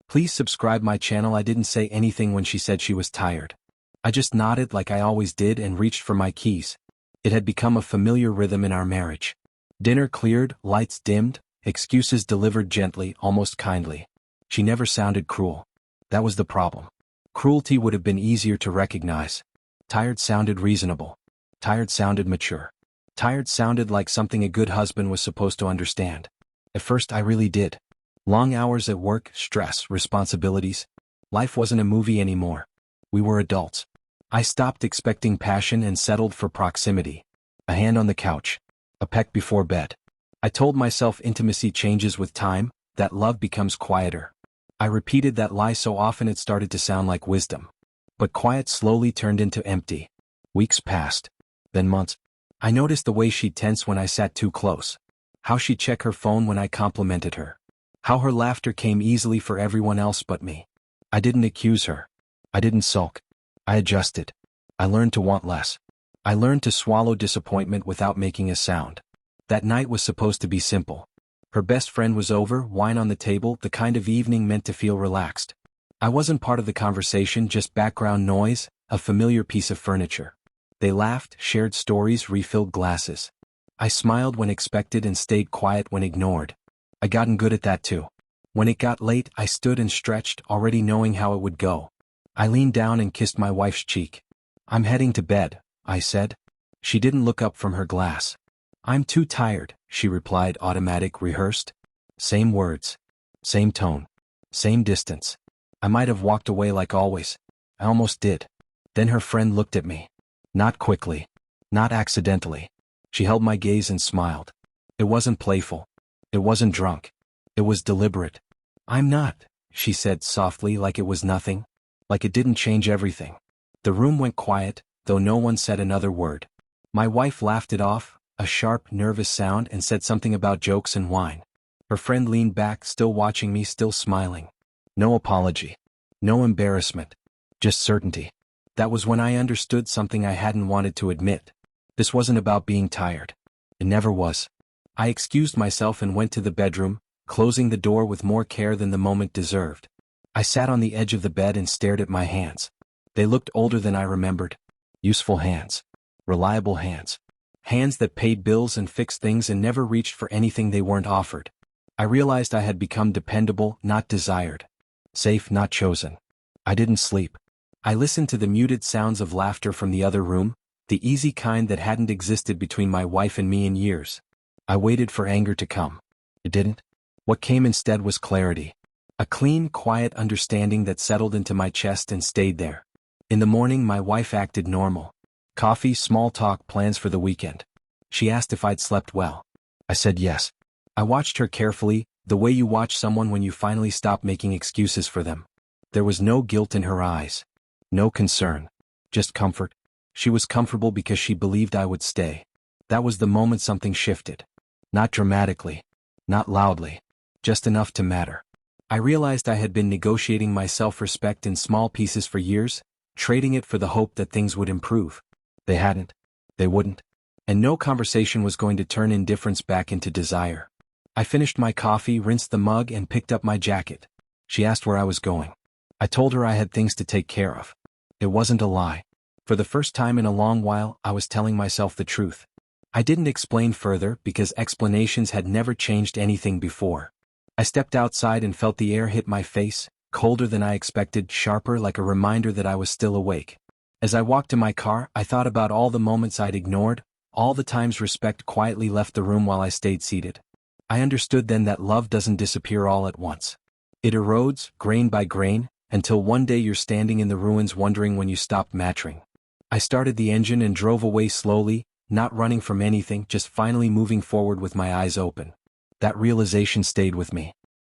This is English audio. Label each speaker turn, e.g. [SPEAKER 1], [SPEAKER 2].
[SPEAKER 1] Please subscribe my channel. I didn't say anything when she said she was tired. I just nodded like I always did and reached for my keys. It had become a familiar rhythm in our marriage. Dinner cleared, lights dimmed, excuses delivered gently, almost kindly. She never sounded cruel. That was the problem. Cruelty would have been easier to recognize. Tired sounded reasonable. Tired sounded mature. Tired sounded like something a good husband was supposed to understand. At first I really did. Long hours at work, stress, responsibilities. Life wasn't a movie anymore. We were adults. I stopped expecting passion and settled for proximity. A hand on the couch. A peck before bed. I told myself intimacy changes with time, that love becomes quieter. I repeated that lie so often it started to sound like wisdom. But quiet slowly turned into empty. Weeks passed. Then months. I noticed the way she'd tense when I sat too close. How she'd check her phone when I complimented her. How her laughter came easily for everyone else but me. I didn't accuse her. I didn't sulk. I adjusted. I learned to want less. I learned to swallow disappointment without making a sound. That night was supposed to be simple. Her best friend was over, wine on the table, the kind of evening meant to feel relaxed. I wasn't part of the conversation, just background noise, a familiar piece of furniture. They laughed, shared stories, refilled glasses. I smiled when expected and stayed quiet when ignored. I'd gotten good at that too. When it got late, I stood and stretched, already knowing how it would go. I leaned down and kissed my wife's cheek. "I'm heading to bed," I said. She didn't look up from her glass. "I'm too tired," she replied, automatic, rehearsed. Same words. Same tone. Same distance. I might have walked away like always. I almost did. Then her friend looked at me. Not quickly. Not accidentally. She held my gaze and smiled. It wasn't playful. It wasn't drunk. It was deliberate. "I'm not," she said softly, like it was nothing. Like it didn't change everything. The room went quiet, though no one said another word. My wife laughed it off, a sharp, nervous sound, and said something about jokes and wine. Her friend leaned back, still watching me, still smiling. No apology. No embarrassment. Just certainty. That was when I understood something I hadn't wanted to admit. This wasn't about being tired. It never was. I excused myself and went to the bedroom, closing the door with more care than the moment deserved. I sat on the edge of the bed and stared at my hands. They looked older than I remembered. Useful hands. Reliable hands. Hands that paid bills and fixed things and never reached for anything they weren't offered. I realized I had become dependable, not desired. Safe, not chosen. I didn't sleep. I listened to the muted sounds of laughter from the other room, the easy kind that hadn't existed between my wife and me in years. I waited for anger to come. It didn't. What came instead was clarity. A clean, quiet understanding that settled into my chest and stayed there. In the morning, my wife acted normal. Coffee, small talk, plans for the weekend. She asked if I'd slept well. I said yes. I watched her carefully, the way you watch someone when you finally stop making excuses for them. There was no guilt in her eyes. No concern. Just comfort. She was comfortable because she believed I would stay. That was the moment something shifted. Not dramatically. Not loudly. Just enough to matter. I realized I had been negotiating my self-respect in small pieces for years, trading it for the hope that things would improve. They hadn't. They wouldn't. And no conversation was going to turn indifference back into desire. I finished my coffee, rinsed the mug, and picked up my jacket. She asked where I was going. I told her I had things to take care of. It wasn't a lie. For the first time in a long while, I was telling myself the truth. I didn't explain further because explanations had never changed anything before. I stepped outside and felt the air hit my face, colder than I expected, sharper, like a reminder that I was still awake. As I walked to my car, I thought about all the moments I'd ignored, all the times respect quietly left the room while I stayed seated. I understood then that love doesn't disappear all at once. It erodes, grain by grain, until one day you're standing in the ruins wondering when you stopped mattering. I started the engine and drove away slowly, not running from anything, just finally moving forward with my eyes open. That realization stayed with me.